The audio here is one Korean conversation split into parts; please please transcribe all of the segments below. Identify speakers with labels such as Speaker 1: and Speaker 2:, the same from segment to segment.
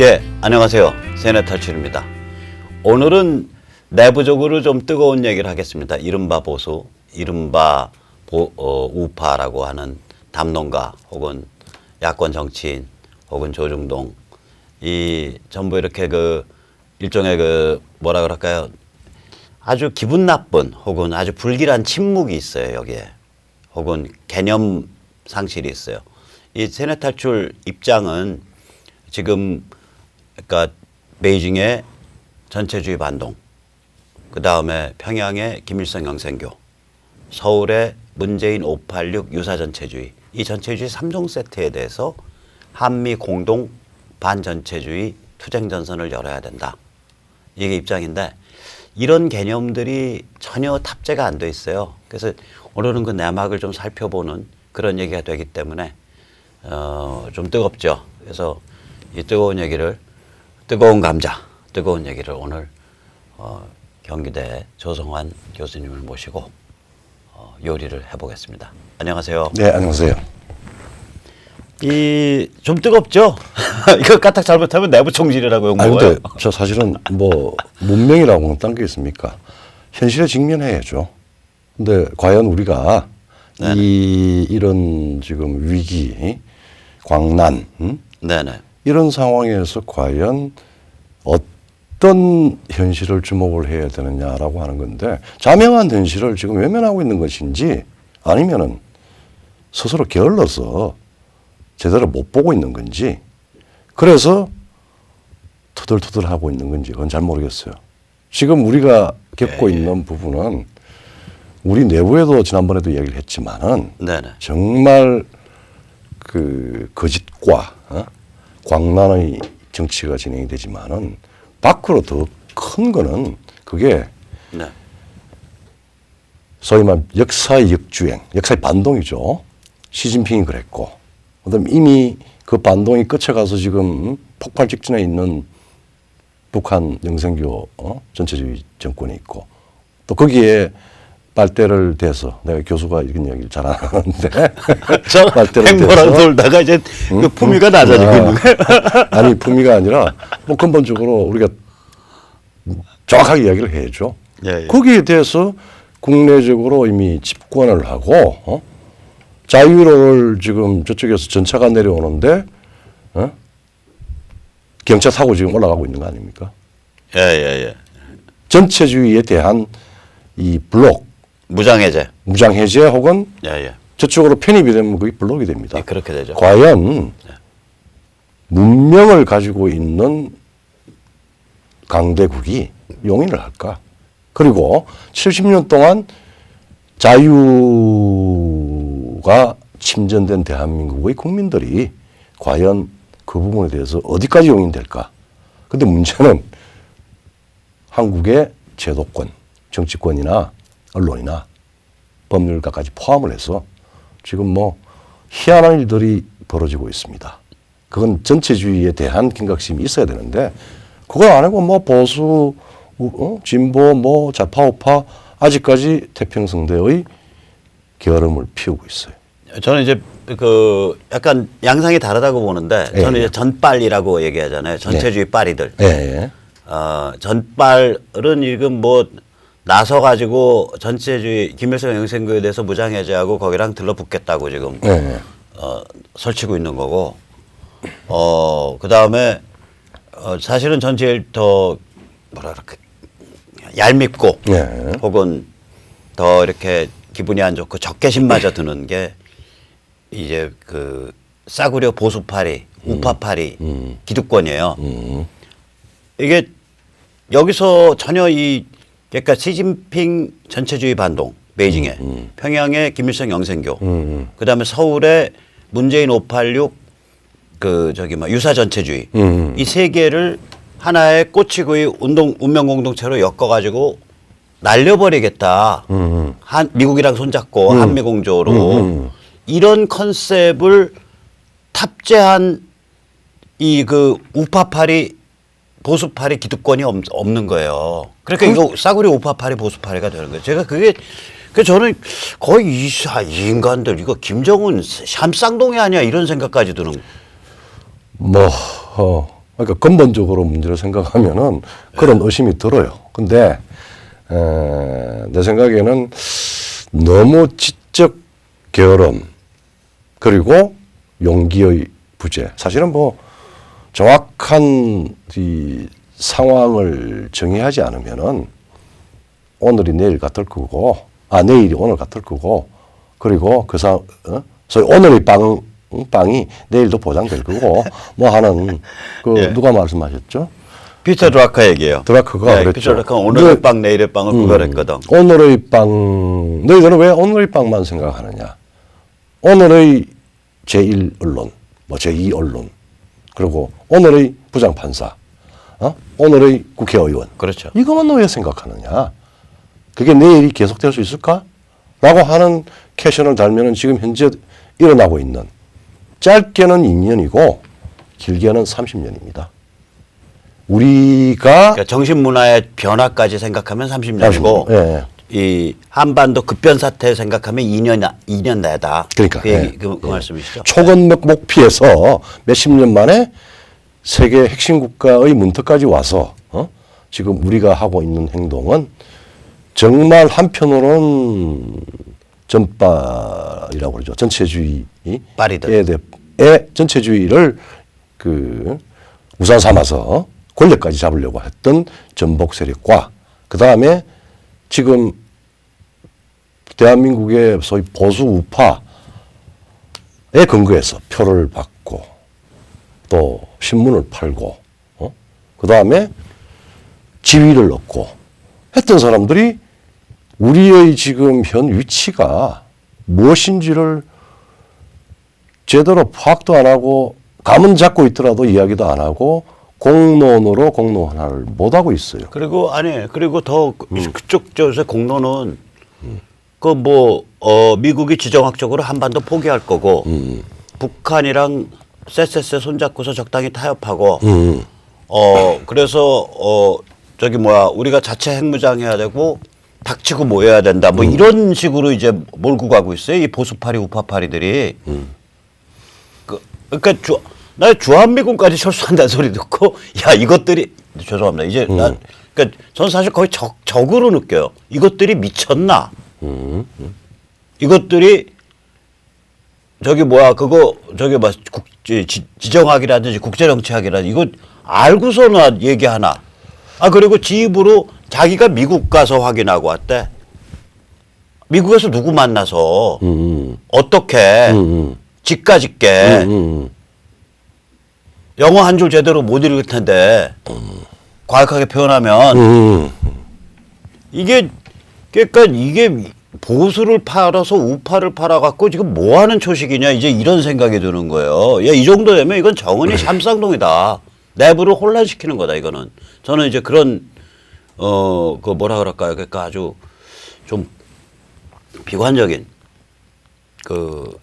Speaker 1: 예, 안녕하세요. 세뇌탈출입니다. 오늘은 내부적으로 좀 뜨거운 얘기를 하겠습니다. 이른바 보수, 이른바 우파라고 하는 담론가 혹은 야권 정치인 혹은 조중동 이 전부 이렇게 일종의 뭐라 그럴까요? 아주 기분 나쁜 혹은 아주 불길한 침묵이 있어요, 여기에. 혹은 개념 상실이 있어요. 이 세뇌탈출 입장은 지금 그러니까 베이징의 전체주의 반동, 그 다음에 평양의 김일성 영생교, 서울의 문재인 586 유사 전체주의, 이 전체주의 3종 세트에 대해서 한미 공동 반전체주의 투쟁 전선을 열어야 된다. 이게 입장인데 이런 개념들이 전혀 탑재가 안 돼 있어요. 그래서 오늘은 그 내막을 좀 살펴보는 그런 얘기가 되기 때문에 좀 뜨겁죠. 그래서 이 뜨거운 얘기를 뜨거운 감자, 뜨거운 얘기를 오늘 경기대 조성환 교수님을 모시고 요리를 해보겠습니다. 안녕하세요.
Speaker 2: 네, 안녕하세요.
Speaker 1: 좀 뜨겁죠? 이거 까딱 잘못하면 내부 총질이라고 욕
Speaker 2: 아니,
Speaker 1: 먹어요.
Speaker 2: 근데 저 사실은 뭐 문명이라고는 딴 게 있습니까? 현실에 직면해야죠. 근데 과연 우리가 이런 지금 위기, 광난,
Speaker 1: 네네.
Speaker 2: 이런 상황에서 과연 어떤 현실을 주목을 해야 되느냐라고 하는 건데 자명한 현실을 지금 외면하고 있는 것인지 아니면은 스스로 게을러서 제대로 못 보고 있는 건지 그래서 투덜투덜하고 있는 건지 그건 잘 모르겠어요. 지금 우리가 겪고 있는 부분은 우리 내부에도 지난번에도 이야기를 했지만은
Speaker 1: 네네.
Speaker 2: 정말 거짓과 광란의 정치가 진행이 되지만은 밖으로 더 큰 거는 그게
Speaker 1: 네.
Speaker 2: 소위 말 역사의 역주행, 역사의 반동이죠. 시진핑이 그랬고, 그다음 이미 그 반동이 끝에 가서 지금 폭발 직전에 있는 북한 영생교 전체주의 정권이 있고, 또 거기에 빨대를 대서 내가 교수가 이런 이야기를 잘 안 하는데
Speaker 1: 저 행보랑 돌다가 이제 그 품위가 낮아지고 있는 거예요.
Speaker 2: 아니 품위가 아니라 뭐 근본적으로 우리가 정확하게 이야기를 해야죠.
Speaker 1: 예, 예.
Speaker 2: 거기에 대해서 국내적으로 이미 집권을 하고 자유로를 지금 저쪽에서 전차가 내려오는데 경차 타고 지금 올라가고 있는 거 아닙니까?
Speaker 1: 예.
Speaker 2: 전체주의에 대한 이 블록
Speaker 1: 무장해제.
Speaker 2: 무장해제 혹은
Speaker 1: 예.
Speaker 2: 저쪽으로 편입이 되면 그게 블록이 됩니다.
Speaker 1: 예, 그렇게 되죠.
Speaker 2: 과연 문명을 가지고 있는 강대국이 용인을 할까? 그리고 70년 동안 자유가 침전된 대한민국의 국민들이 과연 그 부분에 대해서 어디까지 용인될까? 근데 문제는 한국의 제도권, 정치권이나 언론이나 법률가까지 포함을 해서 지금 뭐 희한한 일들이 벌어지고 있습니다. 그건 전체주의에 대한 경각심이 있어야 되는데 그걸 안 하고 뭐 보수, 진보, 뭐 좌파, 우파 아직까지 태평성대의 게으름을 피우고 있어요.
Speaker 1: 저는 이제 약간 양상이 다르다고 보는데 저는 이제 전빨이라고 얘기하잖아요. 전체주의 빨이들.
Speaker 2: 예.
Speaker 1: 전빨은 지금 뭐 나서 가지고 전체주의 김일성 영생교에 대해서 무장해제하고 거기랑 들러붙겠다고 지금 설치고 있는 거고. 그 다음에 사실은 전 제일 더 뭐라 그럴까 얄밉고 혹은 더 이렇게 기분이 안 좋고 적개심마저 드는 게 이제 싸구려 보수파리, 우파파리 기득권이에요. 이게 여기서 전혀 그러니까 시진핑 전체주의 반동, 베이징에 평양의 김일성 영생교, 그다음에 서울의 문재인 586 유사 전체주의 이 세 개를 하나의 꼬치구이 운명 공동체로 엮어가지고 날려버리겠다. 미국이랑 손잡고 한미 공조로 이런 컨셉을 탑재한 우파파리 보수파리 기득권이 없는 거예요. 그러니까 이거 싸구려 우파파리 보수파리가 되는 거예요. 제가 저는 거의 이 인간들 이거 김정은 샴쌍동이 아니야 이런 생각까지 드는.
Speaker 2: 그러니까 근본적으로 문제를 생각하면은 그런 의심이 들어요. 근데 내 생각에는 너무 지적 게으름 그리고 용기의 부재. 사실은 뭐 정확한 이 상황을 정의하지 않으면은 오늘이 내일 같을 거고, 내일이 오늘 같을 거고, 그리고 소위 오늘의 빵이 내일도 보장될 거고, 뭐 하는
Speaker 1: 예.
Speaker 2: 누가 말씀하셨죠?
Speaker 1: 피터 드라커 얘기예요.
Speaker 2: 드라커가
Speaker 1: 네,
Speaker 2: 그랬죠.
Speaker 1: 피터 드라커 오늘의 빵, 내일의 빵을 구별했거든.
Speaker 2: 오늘의 빵, 너희들은 왜 오늘의 빵만 생각하느냐? 오늘의 제1언론, 뭐 제2언론, 그리고 오늘의 부장판사, 오늘의 국회의원.
Speaker 1: 그렇죠.
Speaker 2: 이것만 너 왜 생각하느냐? 그게 내일이 계속될 수 있을까? 라고 하는 캐션을 달면은 지금 현재 일어나고 있는 짧게는 2년이고 길게는 30년입니다. 우리가
Speaker 1: 그러니까 정신문화의 변화까지 생각하면 30년이고
Speaker 2: 예.
Speaker 1: 이 한반도 급변 사태 생각하면 2년 내다.
Speaker 2: 그러니까,
Speaker 1: 그, 얘기,
Speaker 2: 예.
Speaker 1: 그 말씀이시죠?
Speaker 2: 초건목 목피에서 몇십 년 만에 세계 핵심 국가의 문턱까지 와서 지금 우리가 하고 있는 행동은 정말 한편으로는 전파이라고 그러죠. 전체주의에
Speaker 1: 파리들.
Speaker 2: 전체주의를 우산 삼아서 권력까지 잡으려고 했던 전복 세력과 그 다음에 지금 대한민국의 소위 보수 우파에 근거해서 표를 받고 또 신문을 팔고 그 다음에 지위를 얻고 했던 사람들이 우리의 지금 현 위치가 무엇인지를 제대로 파악도 안 하고 감은 잡고 있더라도 이야기도 안 하고 공론으로 공론 하나를 못 하고 있어요.
Speaker 1: 그리고 그리고 더 그쪽 저서 공론은 미국이 지정학적으로 한반도 포기할 거고 북한이랑 쎄쎄쎄 손잡고서 적당히 타협하고 그래서 우리가 자체 핵무장해야 되고 닥치고 모여야 된다. 뭐 이런 식으로 이제 몰고 가고 있어요. 이 보수파리 우파파리들이. 그러니까 나 주한미군까지 철수한다는 소리 듣고 야 이것들이 죄송합니다. 이제 그러니까 저는 사실 거의 적으로 느껴요. 이것들이 미쳤나? 이것들이 지정학이라든지 국제정치학이라든지 이거 알고서는 얘기하나? 그리고 지 입으로 자기가 미국 가서 확인하고 왔대. 미국에서 누구 만나서 어떻게 집가집게 영어 한 줄 제대로 못 읽을 텐데 과학하게 표현하면 그러니까 이게 보수를 팔아서 우파를 팔아갖고 지금 뭐 하는 초식이냐 이제 이런 생각이 드는 거예요. 야, 이 정도 되면 이건 정은이 샴쌍동이다. 내부를 혼란시키는 거다 이거는. 저는 이제 그런 뭐라 그럴까요? 그러니까 아주 좀 비관적인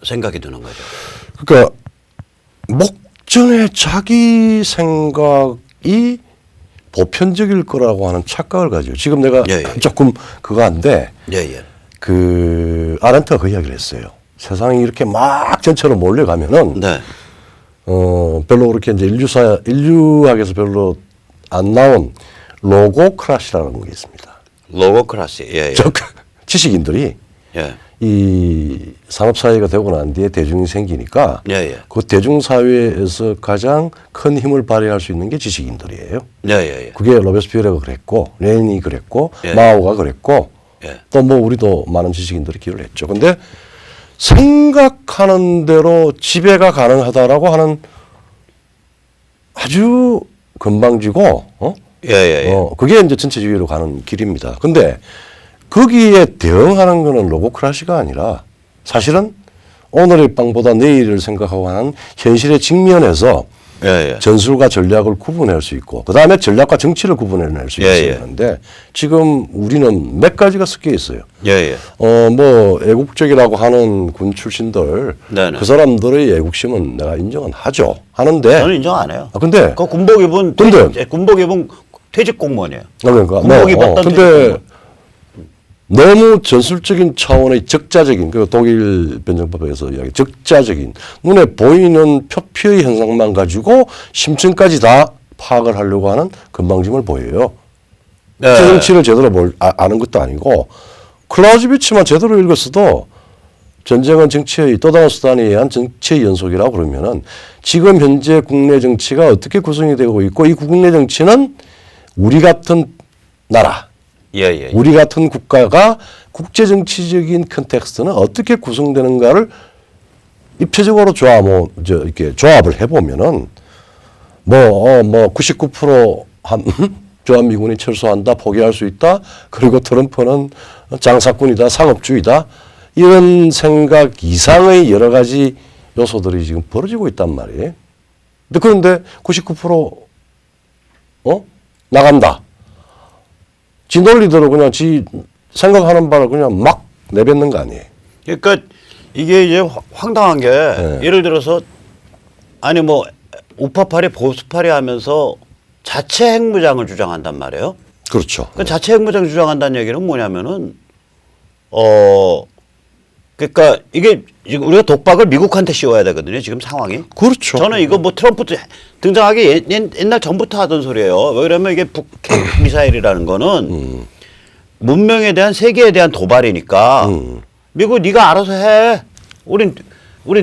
Speaker 1: 생각이 드는 거죠.
Speaker 2: 그러니까 목전에 자기 생각이 보편적일 거라고 하는 착각을 가지고 지금 내가 조금 그거 한데 아렌트가 그 이야기를 했어요. 세상이 이렇게 막 전체로 몰려가면은 별로 그렇게 이제 인류학에서 별로 안 나온 로고크라시라는 게 있습니다.
Speaker 1: 로고크라시.
Speaker 2: 지식인들이 이 산업사회가 되고 난 뒤에 대중이 생기니까 그 대중사회에서 가장 큰 힘을 발휘할 수 있는 게 지식인들이에요. 그게 로베스피에르가 그랬고 레닌이 그랬고 마오가 그랬고 또 뭐 우리도 많은 지식인들이 기여를 했죠. 근데 생각하는 대로 지배가 가능하다라고 하는 아주 건방지고 그게 이제 전체주의로 가는 길입니다. 근데 거기에 대응하는 거는 로고크라시가 아니라 사실은 오늘의 빵보다 내일을 생각하고 하는 현실에 직면해서 전술과 전략을 구분할 수 있고 그 다음에 전략과 정치를 구분해낼 수 있는데 지금 우리는 몇 가지가 섞여 있어요. 뭐 애국적이라고 하는 군 출신들 그 사람들의 애국심은 내가 인정은 하는데
Speaker 1: 저는 인정 안 해요.
Speaker 2: 근데
Speaker 1: 그 군복 입은 퇴직 공무원이에요.
Speaker 2: 그러니까
Speaker 1: 군복 입었던
Speaker 2: 근데 너무 전술적인 차원의 적자적인 그 독일 변정법에서 이야기 적자적인 눈에 보이는 표피의 현상만 가지고 심층까지 다 파악을 하려고 하는 건방짐을 보여요.
Speaker 1: 네.
Speaker 2: 정치를 제대로 아는 것도 아니고 클라우즈비치만 제대로 읽었어도 전쟁은 정치의 또 다른 수단에 의한 정치의 연속이라고 그러면은 지금 현재 국내 정치가 어떻게 구성이 되고 있고 이 국내 정치는 우리 같은 나라,
Speaker 1: 예.
Speaker 2: 우리 같은 국가가 국제 정치적인 컨텍스트는 어떻게 구성되는가를 입체적으로 이렇게 조합을 해보면은 99% 주한미군이 철수한다, 포기할 수 있다. 그리고 트럼프는 장사꾼이다, 상업주의다. 이런 생각 이상의 여러 가지 요소들이 지금 벌어지고 있단 말이에요. 그런데 99% 나간다. 지 논리대로 그냥 지 생각하는 바를 그냥 막 내뱉는 거 아니에요.
Speaker 1: 그러니까 이게 이제 황당한 게 예를 들어서 아니 뭐 우파파리 보수파리 하면서 자체 핵무장을 주장한단 말이에요.
Speaker 2: 그렇죠.
Speaker 1: 그 자체 핵무장 주장한다는 얘기는 뭐냐면은 그러니까 이게 지금 우리가 독박을 미국한테 씌워야 되거든요. 지금 상황이.
Speaker 2: 그렇죠.
Speaker 1: 저는 이거 뭐 트럼프 등장하기 옛날 전부터 하던 소리예요. 왜 그러면 이게 북핵 미사일이라는 거는 문명에 대한 세계에 대한 도발이니까 미국 네가 알아서 해. 우린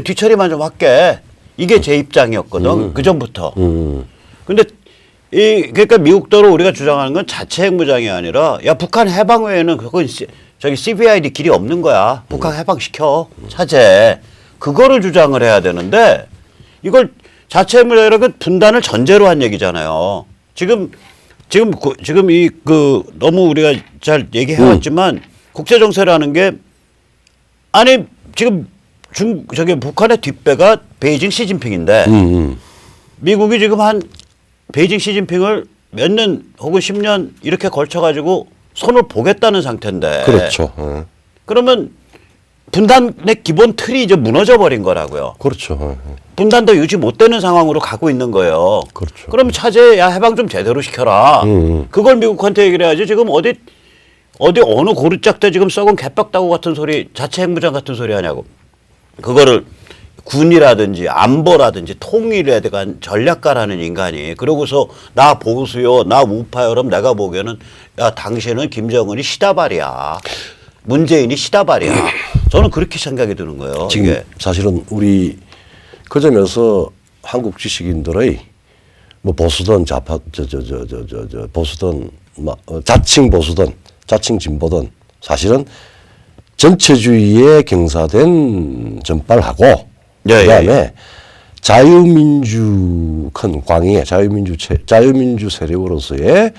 Speaker 1: 뒤처리만 좀 할게. 이게 제 입장이었거든. 그 전부터. 근데 그러니까 미국도로 우리가 주장하는 건 자체 핵무장이 아니라 야 북한 해방 외에는 그건 저기 CVID 길이 없는 거야. 북한 해방시켜. 차제. 그거를 주장을 해야 되는데 이걸 자체 핵무장이라고 분단을 전제로 한 얘기잖아요. 지금 너무 우리가 잘 얘기해 왔지만 국제 정세라는 게 아니 지금 저기 북한의 뒷배가 베이징 시진핑인데 미국이 지금 한 베이징 시진핑을 몇 년 혹은 10년 이렇게 걸쳐가지고 손을 보겠다는 상태인데.
Speaker 2: 그렇죠.
Speaker 1: 그러면 분단의 기본 틀이 이제 무너져 버린 거라고요.
Speaker 2: 그렇죠.
Speaker 1: 분단도 유지 못 되는 상황으로 가고 있는 거예요.
Speaker 2: 그렇죠.
Speaker 1: 그럼 차제 야 해방 좀 제대로 시켜라. 그걸 미국한테 얘기를 해야지. 지금 어디 어느 고르짝 때 지금 썩은 개빡다구 같은 소리, 자체 핵무장 같은 소리 하냐고. 그거를 군이라든지 안보라든지 통일에 대한 전략가라는 인간이 그러고서 나 보수요, 나 우파요, 그럼 내가 보기에는 야 당신은 김정은이 시다발이야. 문재인이 시다발이야. 저는 그렇게 생각이 드는 거예요.
Speaker 2: 지금
Speaker 1: 이게.
Speaker 2: 사실은 우리 그 점에서 한국 지식인들의 뭐 보수든 좌파 보수든 자칭 보수든 자칭 진보든 사실은 전체주의에 경사된 전빨하고 그다음에 자유민주 큰 광의의 자유민주 세력으로서의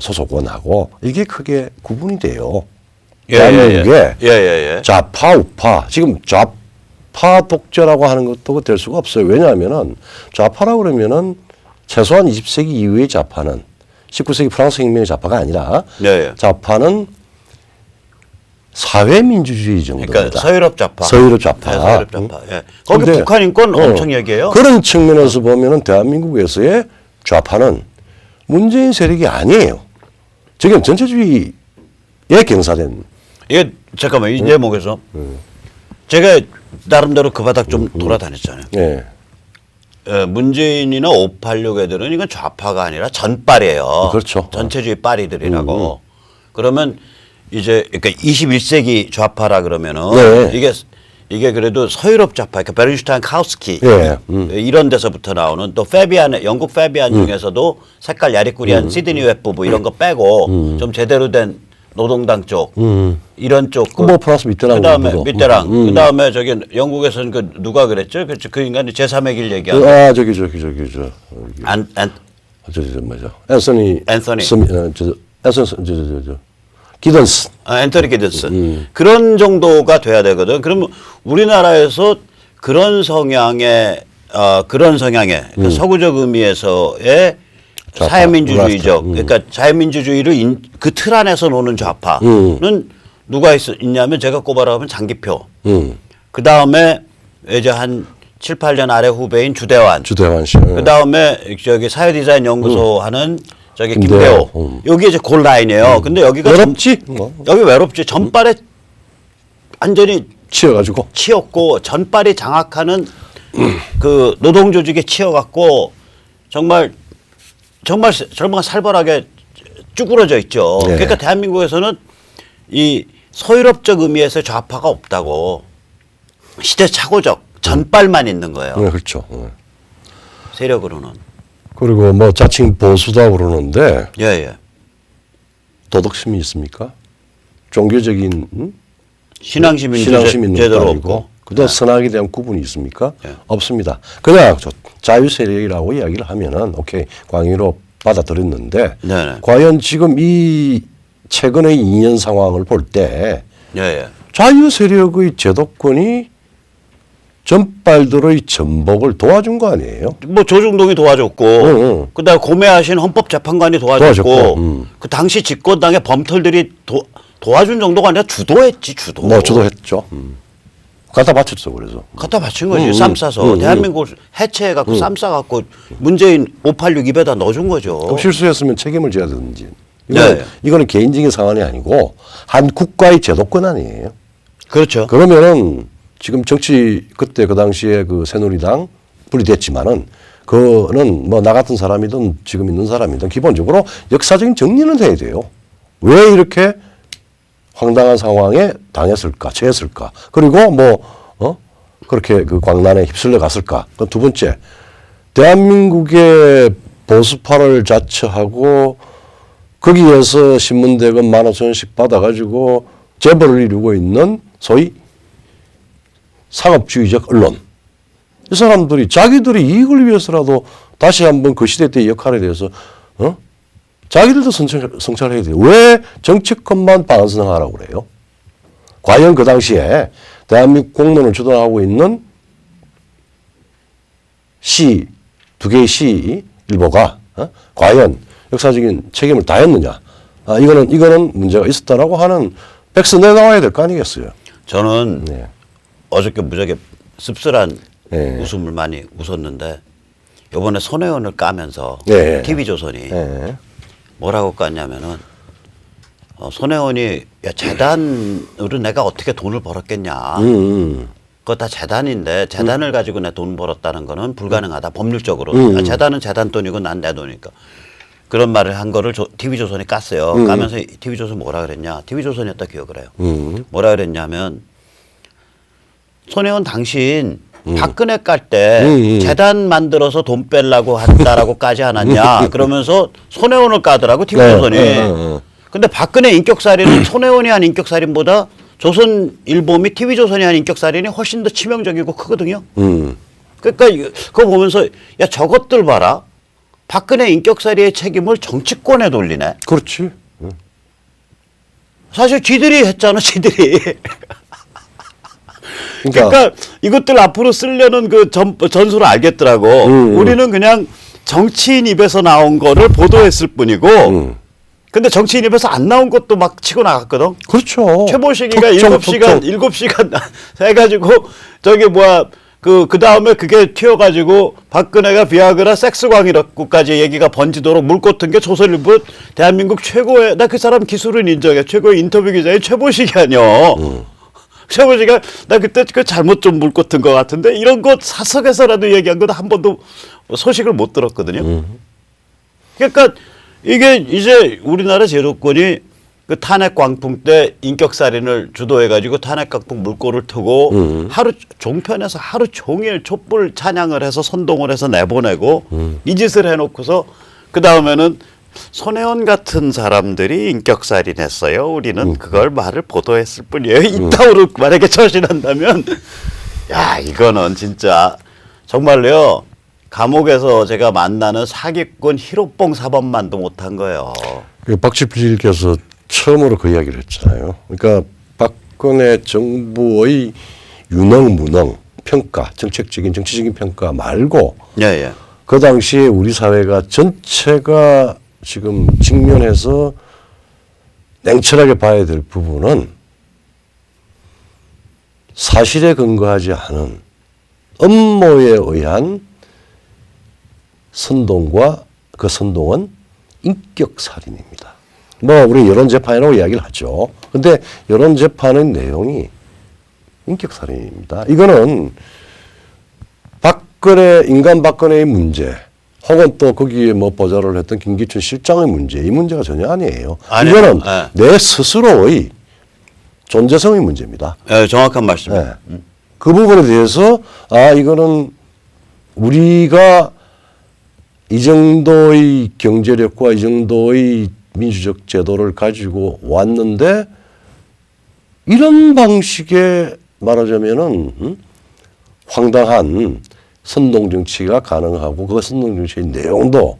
Speaker 2: 소속원하고 이게 크게 구분이 돼요. 대한민국에 좌파 우파 지금 좌파 독재라고 하는 것도 될 수가 없어요. 왜냐하면은 좌파라고 그러면은 최소한 20세기 이후의 좌파는 19세기 프랑스 혁명의 좌파가 아니라 좌파는 사회민주주의 정도입니다.
Speaker 1: 그러니까 서유럽 좌파.
Speaker 2: 서유럽 좌파.
Speaker 1: 네, 서유럽 좌파. 거기 북한 인권 엄청 얘기해요.
Speaker 2: 그런 측면에서 보면은 대한민국에서의 좌파는 문재인 세력이 아니에요. 지금 전체주의에 경사된.
Speaker 1: 이게 잠깐만 이 제목에서 제가 나름대로 그 바닥 좀 돌아다녔잖아요.
Speaker 2: 네.
Speaker 1: 문재인이나 586 애들은 이건 좌파가 아니라 전빨이에요.
Speaker 2: 그렇죠.
Speaker 1: 전체주의 빨이들이라고. 그러면 이제 그러니까 21세기 좌파라 그러면은 이게 그래도 서유럽 좌파, 그러니까 베른슈타인, 카우스키 이런 데서부터 나오는 또 페비안, 영국 페비안 중에서도 색깔 야리꾸리한 시드니 웹 부부 이런 거 빼고 좀 제대로 된 노동당 쪽 이런 쪽
Speaker 2: 뭐 플러스 밑에랑
Speaker 1: 그다음에 밑에랑 그다음에 저기 영국에서는 그 누가 그랬죠? 그 인간이 제3의 길 얘기하는
Speaker 2: 아 저기 뭐죠? 앤서니 기든스.
Speaker 1: 앤토니 기든스. 그런 정도가 돼야 되거든. 그러면 우리나라에서 그런 성향의 그러니까 서구적 의미에서의 사회민주주의적, 그러니까 자유민주주의를 그 틀 안에서 노는 좌파는 누가 있냐면 제가 꼽아라면 장기표. 그 다음에 이제 한 7, 8년 아래 후배인 주대환
Speaker 2: 씨.
Speaker 1: 그 다음에 저기 사회디자인 연구소 하는 저기 김대호. 여기 이제 골 라인이에요. 근데 여기가
Speaker 2: 외롭지?
Speaker 1: 여기 외롭지. 전빨에 완전히 치였고 전빨이 장악하는 그 노동조직에 치여갖고 정말 정말 살벌하게 쭈그러져 있죠.
Speaker 2: 네.
Speaker 1: 그러니까 대한민국에서는 이 서유럽적 의미에서 좌파가 없다고 시대착오적 전빨만 있는 거예요.
Speaker 2: 네, 그렇죠.
Speaker 1: 세력으로는.
Speaker 2: 그리고 뭐 자칭 보수다 그러는데
Speaker 1: 예.
Speaker 2: 도덕심이 있습니까? 종교적인
Speaker 1: 신앙심 있는
Speaker 2: 신앙심 있는
Speaker 1: 제대로
Speaker 2: 것도
Speaker 1: 없고.
Speaker 2: 아니고 그다음 선악에 대한 구분이 있습니까?
Speaker 1: 네.
Speaker 2: 없습니다. 그냥 자유 세력이라고 이야기를 하면은 오케이 광의로 받아들였는데
Speaker 1: 네네.
Speaker 2: 과연 지금 이 최근의 2년 상황을 볼 때
Speaker 1: 예.
Speaker 2: 자유 세력의 제도권이 전빨들의 전복을 도와준 거 아니에요?
Speaker 1: 뭐 조중동이 도와줬고,
Speaker 2: 응.
Speaker 1: 그다음에 고매하신 헌법재판관이 도와줬고,
Speaker 2: 도와줬고,
Speaker 1: 그 당시 집권당의 범털들이 도와준 정도가 아니라 주도했지 주도.
Speaker 2: 뭐 주도했죠. 갖다 바쳤어 그래서.
Speaker 1: 갖다 바친 거지. 쌈 싸서 대한민국을 해체해갖고 쌈 싸갖고 문재인 586 입에다 넣어준 거죠.
Speaker 2: 그럼 실수했으면 책임을 져야 되는지.
Speaker 1: 네.
Speaker 2: 이거는 개인적인 상황이 아니고 한 국가의 제도권 아니에요.
Speaker 1: 그렇죠.
Speaker 2: 그러면은 지금 정치 그때 그 당시에 그 새누리당 분리됐지만은 그거는 뭐 나 같은 사람이든 지금 있는 사람이든 기본적으로 역사적인 정리는 해야 돼요. 왜 이렇게 황당한 상황에 당했을까, 처했을까. 그리고 그렇게 그 광란에 휩쓸려 갔을까. 그 두 번째, 대한민국의 보수파를 자처하고 거기에서 신문대금 15,000원씩 받아가지고 재벌을 이루고 있는 소위 상업주의적 언론. 이 사람들이 자기들이 이익을 위해서라도 다시 한번 그 시대 때의 역할에 대해서 자기들도 성찰해야 돼요. 왜 정치권만 반성하라고 그래요? 과연 그 당시에 대한민국 공론을 주도하고 있는 두 개의 시 일보가 과연 역사적인 책임을 다했느냐? 이거는 문제가 있었다라고 하는 백서 내나와야 될 거 아니겠어요?
Speaker 1: 저는
Speaker 2: 네.
Speaker 1: 어저께 무지하게 씁쓸한
Speaker 2: 네.
Speaker 1: 웃음을 많이 웃었는데 이번에 손혜원을 까면서
Speaker 2: 네.
Speaker 1: TV조선이
Speaker 2: 네.
Speaker 1: 뭐라고 깠냐면은 손혜원이 야 재단으로 내가 어떻게 돈을 벌었겠냐. 그거 다 재단인데 재단을 가지고 내 돈 벌었다는 거는 불가능하다 법률적으로. 재단은 재단 돈이고 난 내 돈이니까. 그런 말을 한 거를 TV조선이 깠어요. 까면서 TV조선 뭐라 그랬냐. TV조선이었다 기억을 해요. 뭐라 그랬냐면 손혜원 당신 박근혜 깔 때 재단 만들어서 돈 빼려고 한다라고까지 않았냐. 그러면서 손혜원을 까더라고 TV조선이. 근데 박근혜 인격살인은 손혜원이 한 인격살인보다 조선일보 및 TV조선이 한 인격살인이 훨씬 더 치명적이고 크거든요. 그러니까 그거 보면서 야 저것들 봐라. 박근혜 인격살이의 책임을 정치권에 돌리네.
Speaker 2: 그렇지.
Speaker 1: 사실 쥐들이 했잖아, 쥐들이. 그러니까 이것들 앞으로 쓰려는 그 전술을 알겠더라고. 우리는 그냥 정치인 입에서 나온 거를 보도했을 뿐이고 근데 정치인 입에서 안 나온 것도 막 치고 나갔거든.
Speaker 2: 그렇죠.
Speaker 1: 최보식이가 7시간 해가지고 저기 그 다음에 그게 튀어가지고 박근혜가 비아그라 섹스광이라고까지 얘기가 번지도록 물 꽂은 게 조선일보 대한민국 최고의, 나 그 사람 기술은 인정해. 최고의 인터뷰 기자의 최보식이 아니야. 최보식이 나 그때 그 잘못 좀 물 꽂은 것 같은데 이런 거 사석에서라도 얘기한 것도 한 번도 소식을 못 들었거든요. 그러니까 이게 이제 우리나라 제도권이 그 탄핵 광풍 때 인격살인을 주도해가지고 탄핵 광풍 물꼬를 트고 종편에서 하루 종일 촛불 찬양을 해서 선동을 해서 내보내고 이 짓을 해놓고서 그 다음에는 손혜원 같은 사람들이 인격살인했어요. 우리는 그걸 말을 보도했을 뿐이에요. 이따위로 만약에 처신한다면 야 이거는 진짜 정말로요. 감옥에서 제가 만나는 사기꾼 희로뽕 사범만도 못한 거예요.
Speaker 2: 박지필께서 처음으로 그 이야기를 했잖아요. 그러니까 박근혜 정부의 유능 무능 평가, 정치적인 평가 말고
Speaker 1: 예.
Speaker 2: 그 당시에 우리 사회가 전체가 지금 직면해서 냉철하게 봐야 될 부분은 사실에 근거하지 않은 음모에 의한 선동과 그 선동은 인격살인입니다. 우리 여론재판이라고 이야기를 하죠. 근데 여론재판의 내용이 인격살인입니다. 이거는 인간 박근혜의 문제, 혹은 또 거기에 뭐 보좌를 했던 김기춘 실장의 문제, 이 문제가 전혀 아니에요.
Speaker 1: 아니요.
Speaker 2: 이거는
Speaker 1: 네.
Speaker 2: 내 스스로의 존재성의 문제입니다.
Speaker 1: 예, 정확한 말씀이에요.
Speaker 2: 네. 그 부분에 대해서 이거는 우리가 이 정도의 경제력과 이 정도의 민주적 제도를 가지고 왔는데 이런 방식의 말하자면은 황당한 선동 정치가 가능하고 그 선동 정치의 내용도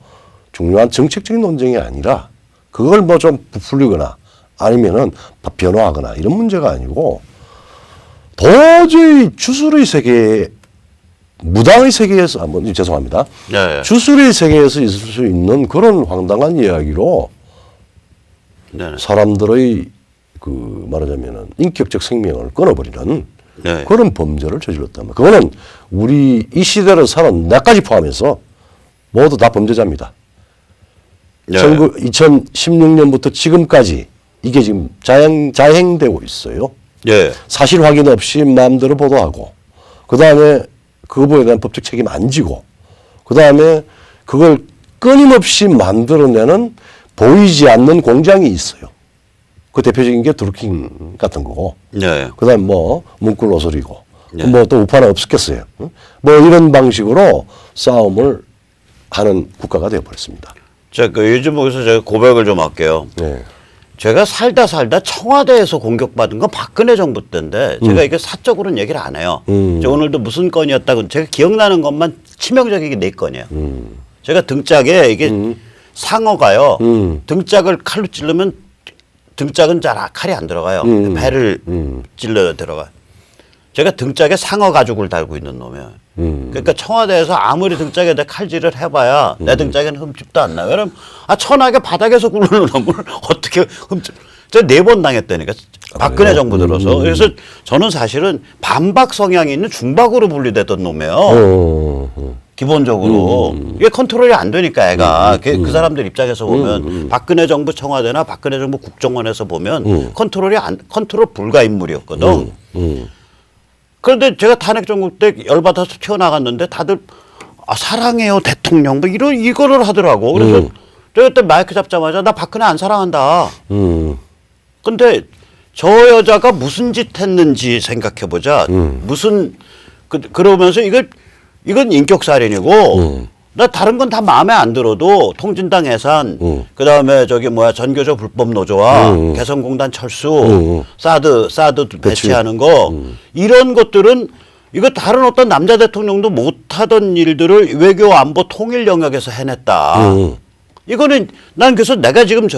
Speaker 2: 중요한 정책적인 논쟁이 아니라 그걸 뭐 좀 부풀리거나 아니면은 변화하거나 이런 문제가 아니고 도저히 주술의 세계, 무당의 세계에서 죄송합니다.
Speaker 1: 네.
Speaker 2: 주술의 세계에서 있을 수 있는 그런 황당한 이야기로
Speaker 1: 네.
Speaker 2: 사람들의 그 말하자면은 인격적 생명을 끊어버리는
Speaker 1: 네.
Speaker 2: 그런 범죄를 저질렀단 말이에요. 그거는 우리 이 시대를 살은 나까지 포함해서 모두 다 범죄자입니다.
Speaker 1: 네.
Speaker 2: 2016년부터 지금까지 이게 지금 자행되고 있어요.
Speaker 1: 예.
Speaker 2: 사실 확인 없이 마음대로 보도하고, 그 다음에 그 부분에 대한 법적 책임 안 지고, 그 다음에 그걸 끊임없이 만들어내는 보이지 않는 공장이 있어요. 그 대표적인 게 드루킹 같은 거고,
Speaker 1: 네.
Speaker 2: 그 다음에 뭐 문구로설이고,
Speaker 1: 네.
Speaker 2: 뭐 또 우파는 없었겠어요. 응? 뭐 이런 방식으로 싸움을 하는 국가가 되어버렸습니다.
Speaker 1: 자, 요즘 여기서 제가 고백을 좀 할게요.
Speaker 2: 네.
Speaker 1: 제가 살다 청와대에서 공격받은 건 박근혜 정부 때인데 제가 이게 사적으로는 얘기를 안 해요. 저 오늘도 무슨 건이었다고 제가 기억나는 것만 치명적이게 4건이에요. 제가 등짝에 이게 상어가요. 등짝을 칼로 찌르면 등짝은 잘 칼이 안 들어가요. 배를 찔러야 들어가요. 제가 등짝에 상어 가죽을 달고 있는 놈이에요. 그러니까 청와대에서 아무리 등짝에 내 칼질을 해봐야 내 등짝에는 흠집도 안 나요. 왜냐면 천하게 바닥에서 굴르는 놈을 어떻게 흠집? 제가 4번 당했다니까. 박근혜 정부 들어서. 그래서 저는 사실은 반박 성향이 있는 중박으로 분리됐던 놈이에요. 기본적으로 이게 컨트롤이 안 되니까 애가 그 사람들 입장에서 보면 박근혜 정부 청와대나 박근혜 정부 국정원에서 보면 컨트롤 불가 인물이었거든. 그런데 제가 탄핵 정국 때 열받아서 튀어나갔는데 다들 사랑해요 대통령 뭐 이거를 하더라고. 그래서 제가 그때 마이크 잡자마자 나 박근혜 안 사랑한다. 근데 저 여자가 무슨 짓 했는지 생각해 보자. 무슨 그러면서 이건 인격살인이고 나 다른 건 다 마음에 안 들어도 통진당 해산, 그다음에 전교조 불법 노조와 개성공단 철수, 사드 배치하는 거 이런 것들은 이거 다른 어떤 남자 대통령도 못하던 일들을 외교 안보 통일 영역에서 해냈다. 이거는 난 그래서 내가 지금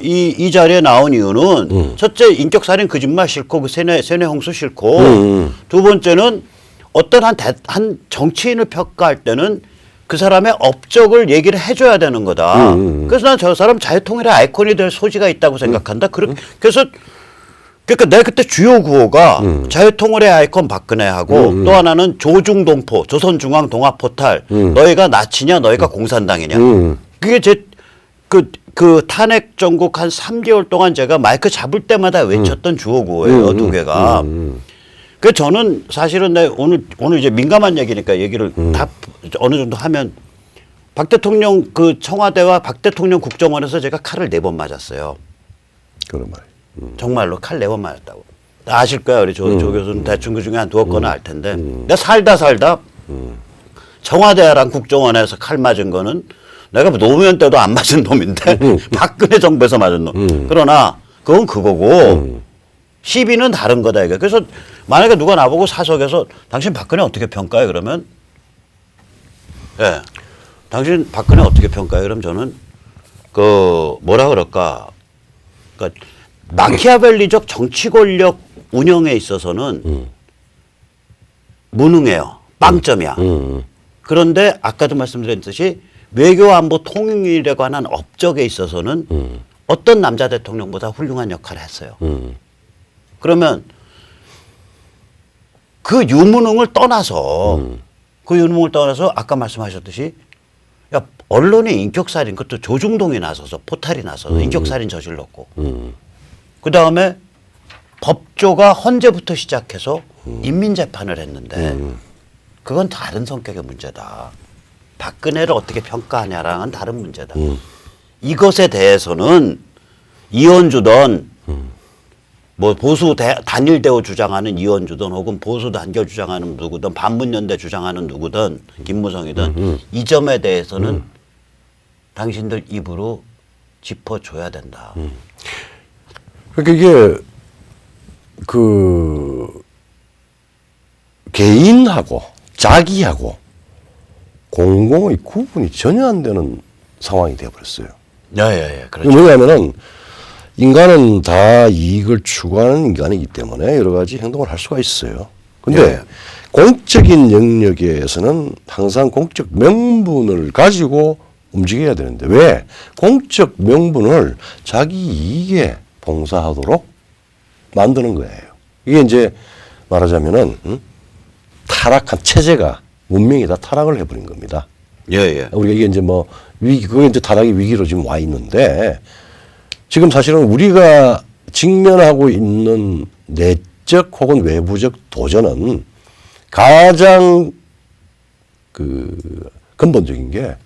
Speaker 1: 이 자리에 나온 이유는 첫째 인격살인 거짓말 싫고 그 세뇌 홍수 싫고 두 번째는 어떤 한 정치인을 평가할 때는 그 사람의 업적을 얘기를 해줘야 되는 거다. 그래서 난 저 사람 자유통일의 아이콘이 될 소지가 있다고 생각한다. 그래서 그러니까 내가 그때 주요 구호가 자유통일의 아이콘 박근혜하고 또 하나는 조중동포, 조선중앙동아포탈, 너희가 나치냐, 너희가 공산당이냐. 그게 그 탄핵 정국 한 3개월 동안 제가 마이크 잡을 때마다 외쳤던 주요 구호예요. 2개가. 그 저는 사실은 오늘 이제 민감한 얘기니까 얘기를 다 어느 정도 하면 박 대통령 그 청와대와 박 대통령 국정원에서 제가 칼을 4번 맞았어요.
Speaker 2: 그런 말.
Speaker 1: 정말로 칼 4번 맞았다고. 아실 거야 우리 조 교수는 대충 그 중에 한 2건은 알 텐데 내가 살다 청와대랑 국정원에서 칼 맞은 거는 내가 노무현 때도 안 맞은 놈인데 박근혜 정부에서 맞은 놈. 그러나 그건 그거고 시비는 다른 거다 이게. 그래서 만약에 누가 나보고 사석에서 당신 박근혜 어떻게 평가해 그러면 예, 당신 박근혜 어떻게 평가해 그럼 저는 그 뭐라 그럴까 그러니까 마키아벨리적 정치 권력 운영에 있어서는 무능해요. 빵점이야. 그런데 아까도 말씀드렸듯이 외교 안보 통일에 관한 업적에 있어서는 어떤 남자 대통령보다 훌륭한 역할을 했어요. 그러면 그 유무능을 떠나서 아까 말씀하셨듯이 야 언론의 인격살인 것도 조중동이 나서서 포탈이 나서서 인격살인 저질렀고 그다음에 법조가 헌재부터 시작해서 인민재판을 했는데 그건 다른 성격의 문제다. 박근혜를 어떻게 평가하냐랑은 다른 문제다. 이것에 대해서는 이현주든 뭐 보수 단일 대우 주장하는 이현주든 혹은 보수 단결 주장하는 누구든 반문연대 주장하는 누구든 김무성이든 이 점에 대해서는 당신들 입으로 짚어줘야 된다.
Speaker 2: 그러니까 이게 그 개인하고 자기하고 공공의 구분이 전혀 안 되는 상황이 되어버렸어요.
Speaker 1: 예, 그렇죠.
Speaker 2: 뭐냐면은 인간은 다 이익을 추구하는 인간이기 때문에 여러 가지 행동을 할 수가 있어요. 근데
Speaker 1: 예.
Speaker 2: 공적인 영역에서는 항상 공적 명분을 가지고 움직여야 되는데 왜? 공적 명분을 자기 이익에 봉사하도록 만드는 거예요. 이게 이제 말하자면은 타락한 체제가 문명이 다 타락을 해버린 겁니다.
Speaker 1: 예.
Speaker 2: 우리가 이게 이제 뭐 위기, 그게 이제 타락의 위기로 지금 와 있는데 지금 사실은 우리가 직면하고 있는 내적 혹은 외부적 도전은 가장 그 근본적인 게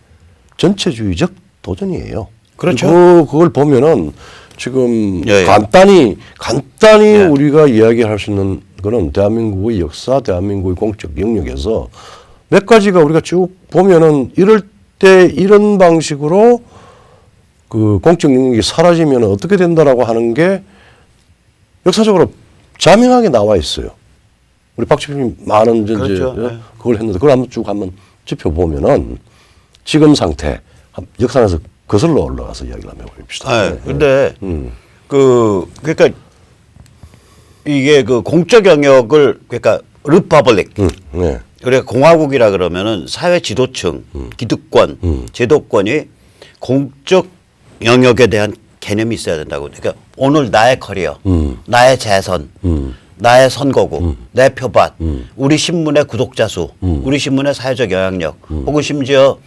Speaker 2: 전체주의적 도전이에요.
Speaker 1: 그렇죠.
Speaker 2: 그걸 보면은 지금
Speaker 1: 예.
Speaker 2: 간단히
Speaker 1: 예.
Speaker 2: 우리가 이야기할 수 있는 거는 대한민국의 역사, 대한민국의 공적 영역에서 몇 가지가 우리가 쭉 보면은 이럴 때 이런 방식으로 그 공적 영역이 사라지면 어떻게 된다라고 하는 게 역사적으로 자명하게 나와 있어요. 우리 박 대표님 많은 이제
Speaker 1: 그렇죠.
Speaker 2: 그걸 했는데 그걸 한번 쭉 한번 짚어보면은 지금 상태 역사에서 거슬러 올라가서 이야기를 한번 해봅시다.
Speaker 1: 근데 그러니까 이게 그 공적 영역을 그러니까 리퍼블릭
Speaker 2: 네.
Speaker 1: 그러니까 공화국이라 그러면은 사회 지도층, 기득권, 제도권이 공적 영역에 대한 개념이 있어야 된다고. 그러니까 오늘 나의 커리어, 나의 재선, 나의 선거구, 내 표밭, 우리 신문의 구독자 수, 우리 신문의 사회적 영향력, 혹은 심지어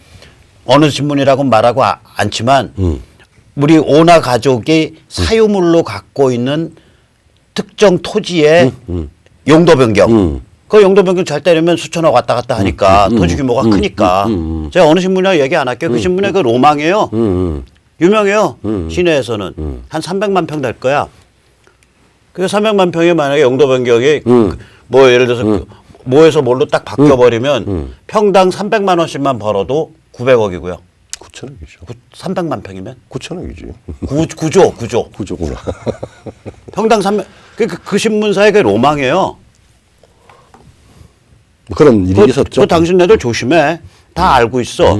Speaker 1: 어느 신문이라고 말하고 않지만 우리 오나 가족이 사유물로 갖고 있는 특정 토지의 용도 변경. 그 용도 변경 잘 때리면 수천억 왔다 갔다 하니까 토지 규모가 크니까. 제가 어느 신문이라고 얘기 안 할게요. 그 신문의 그 로망이에요. 유명해요. 시내에서는. 한 300만 평 될 거야. 그 300만 평이 만약에 용도 변경이 뭐 예를 들어서 뭐에서 뭘로 딱 바뀌어버리면 평당 300만 원씩만 벌어도 900억이고요.
Speaker 2: 9천억이죠.
Speaker 1: 300만 평이면?
Speaker 2: 9천억이지.
Speaker 1: 9조.
Speaker 2: 9조구나.
Speaker 1: 평당 300. 그 신문사의 그 로망이에요.
Speaker 2: 그런 일이 있었죠.
Speaker 1: 그 당신네들 조심해. 다 알고 있어.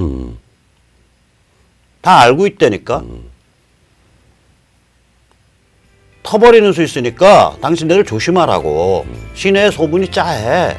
Speaker 1: 다 알고 있다니까. 터버리는 수 있으니까 당신네들 조심하라고. 시내에 소문이 짜해.